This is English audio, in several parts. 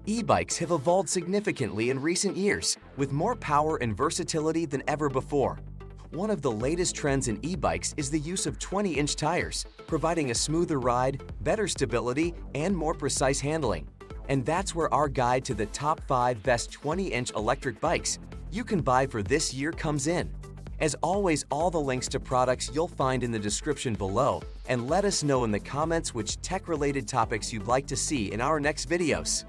E-bikes have evolved significantly in recent years, with more power and versatility than ever before. One of the latest trends in e-bikes is the use of 20-inch tires, providing a smoother ride, better stability, and more precise handling. And that's where our guide to the top 5 best 20-inch electric bikes you can buy for this year comes in. As always, all the links to products you'll find in the description below, and let us know in the comments which tech-related topics you'd like to see in our next videos.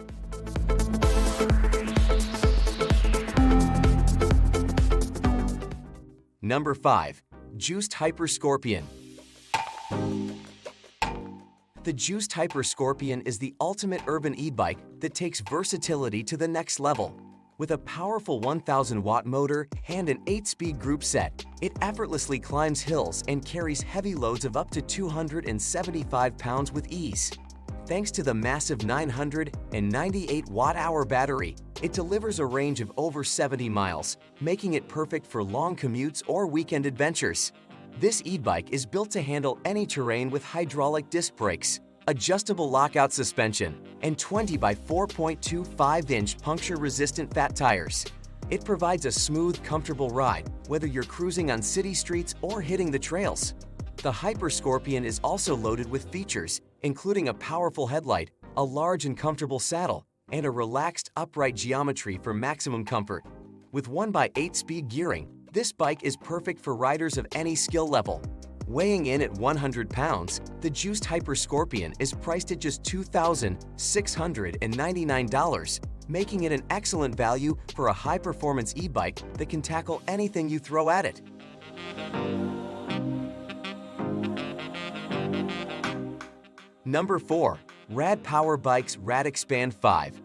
Number 5. Juiced HyperScorpion. The Juiced HyperScorpion is the ultimate urban e-bike that takes versatility to the next level. With a powerful 1,000-watt motor and an 8-speed group set, it effortlessly climbs hills and carries heavy loads of up to 275 pounds with ease. Thanks to the massive 998 watt-hour battery, it delivers a range of over 70 miles, making it perfect for long commutes or weekend adventures. This e-bike is built to handle any terrain with hydraulic disc brakes, adjustable lockout suspension, and 20 by 4.25-inch puncture-resistant fat tires. It provides a smooth, comfortable ride, whether you're cruising on city streets or hitting the trails. The HyperScorpion is also loaded with features, including a powerful headlight, a large and comfortable saddle, and a relaxed, upright geometry for maximum comfort. With 1x8-speed gearing, this bike is perfect for riders of any skill level. Weighing in at 100 pounds, the Juiced HyperScorpion is priced at just $2,699, making it an excellent value for a high-performance e-bike that can tackle anything you throw at it. Number 4. Rad Power Bikes RadExpand 5.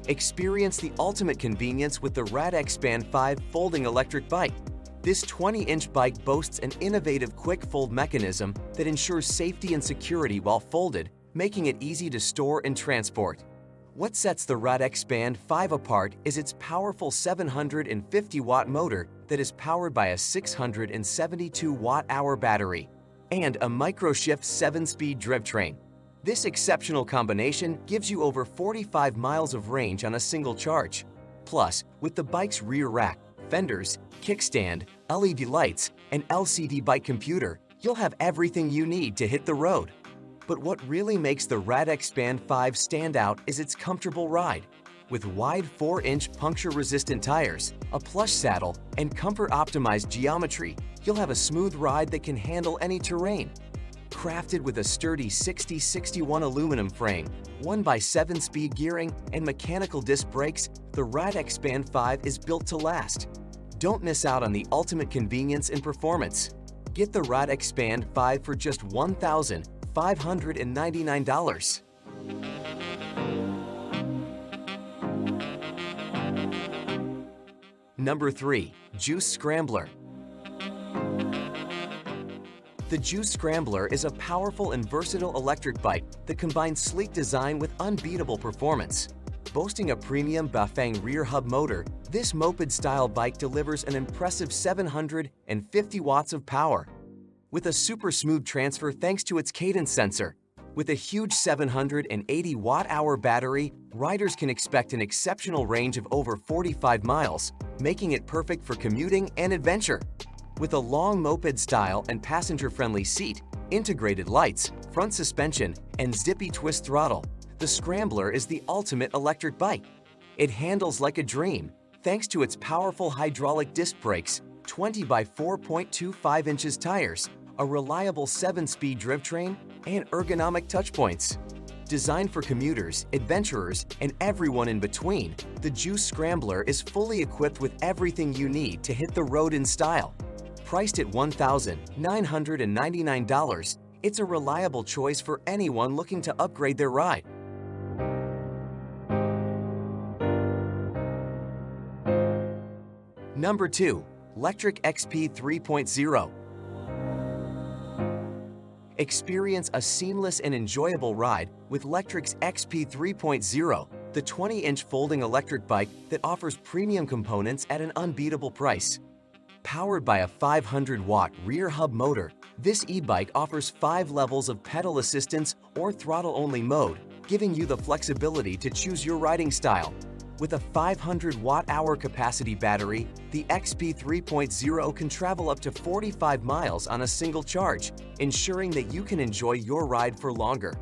Experience the ultimate convenience with the RadExpand 5 folding electric bike. This 20-inch bike boasts an innovative quick-fold mechanism that ensures safety and security while folded, making it easy to store and transport. What sets the RadExpand 5 apart is its powerful 750-watt motor that is powered by a 672-watt-hour battery and a microshift 7-speed drivetrain. This exceptional combination gives you over 45 miles of range on a single charge. Plus, with the bike's rear rack, fenders, kickstand, LED lights, and LCD bike computer, you'll have everything you need to hit the road. But what really makes the RadExpand 5 stand out is its comfortable ride. With wide 4-inch puncture-resistant tires, a plush saddle, and comfort-optimized geometry, you'll have a smooth ride that can handle any terrain. Crafted with a sturdy 60/61 aluminum frame, 1x7-speed gearing, and mechanical disc brakes, the RadExpand 5 is built to last. Don't miss out on the ultimate convenience and performance. Get the RadExpand 5 for just $1,599. Number 3. Juice Scrambler. The Juice Scrambler is a powerful and versatile electric bike that combines sleek design with unbeatable performance. Boasting a premium Bafang rear hub motor, this moped-style bike delivers an impressive 750 watts of power. With a super smooth transfer thanks to its cadence sensor. With a huge 780 watt-hour battery, riders can expect an exceptional range of over 45 miles, making it perfect for commuting and adventure. With a long moped style and passenger-friendly seat, integrated lights, front suspension, and zippy twist throttle, the Scrambler is the ultimate electric bike. It handles like a dream, thanks to its powerful hydraulic disc brakes, 20 by 4.25 inches tires, a reliable 7-speed drivetrain, and ergonomic touchpoints. Designed for commuters, adventurers, and everyone in between, the Juice Scrambler is fully equipped with everything you need to hit the road in style. Priced at $1,999, it's a reliable choice for anyone looking to upgrade their ride. Number 2. Lectric XP 3.0. Experience a seamless and enjoyable ride with Lectric's XP 3.0, the 20-inch folding electric bike that offers premium components at an unbeatable price. Powered by a 500-watt rear hub motor, this e-bike offers 5 levels of pedal assistance or throttle-only mode, giving you the flexibility to choose your riding style. With a 500 watt-hour capacity battery, the XP 3.0 can travel up to 45 miles on a single charge, ensuring that you can enjoy your ride for longer.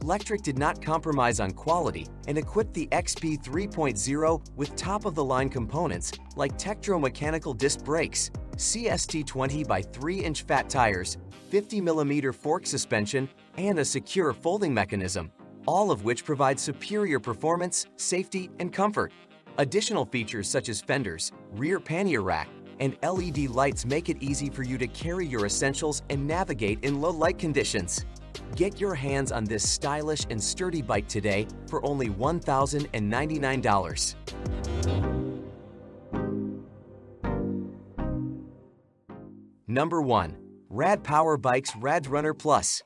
Lectric did not compromise on quality and equipped the XP 3.0 with top-of-the-line components like Tektro-mechanical disc brakes, CST 20x3-inch fat tires, 50mm fork suspension, and a secure folding mechanism, all of which provide superior performance, safety, and comfort. Additional features such as fenders, rear pannier rack, and LED lights make it easy for you to carry your essentials and navigate in low light conditions. Get your hands on this stylish and sturdy bike today for only $1,099. Number 1. Rad Power Bikes RadRunner Plus.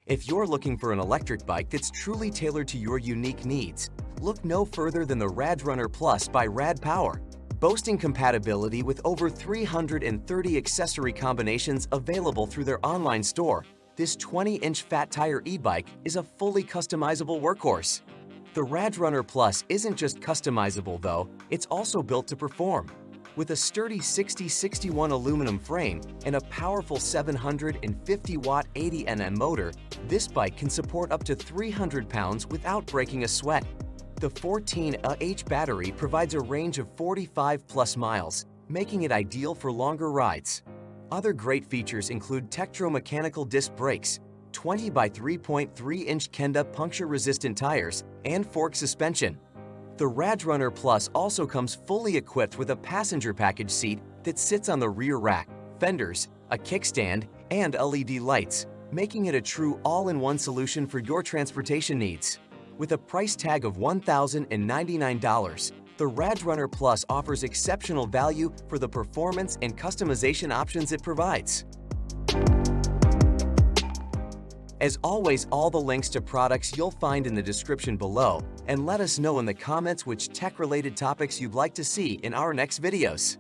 If you're looking for an electric bike that's truly tailored to your unique needs, look no further than the RadRunner Plus by Rad Power. Boasting compatibility with over 330 accessory combinations available through their online store, this 20-inch fat tire e-bike is a fully customizable workhorse. The RadRunner Plus isn't just customizable though, it's also built to perform. With a sturdy 6061 aluminum frame and a powerful 750-watt 80 Nm motor, this bike can support up to 300 pounds without breaking a sweat. The 14Ah battery provides a range of 45+ miles, making it ideal for longer rides. Other great features include Tektro-mechanical disc brakes, 20x3.3-inch Kenda puncture-resistant tires, and fork suspension. The RadRunner Plus also comes fully equipped with a passenger package seat that sits on the rear rack, fenders, a kickstand, and LED lights, making it a true all-in-one solution for your transportation needs. With a price tag of $1,099, the RadRunner Plus offers exceptional value for the performance and customization options it provides. As always, all the links to products you'll find in the description below, and let us know in the comments which tech-related topics you'd like to see in our next videos.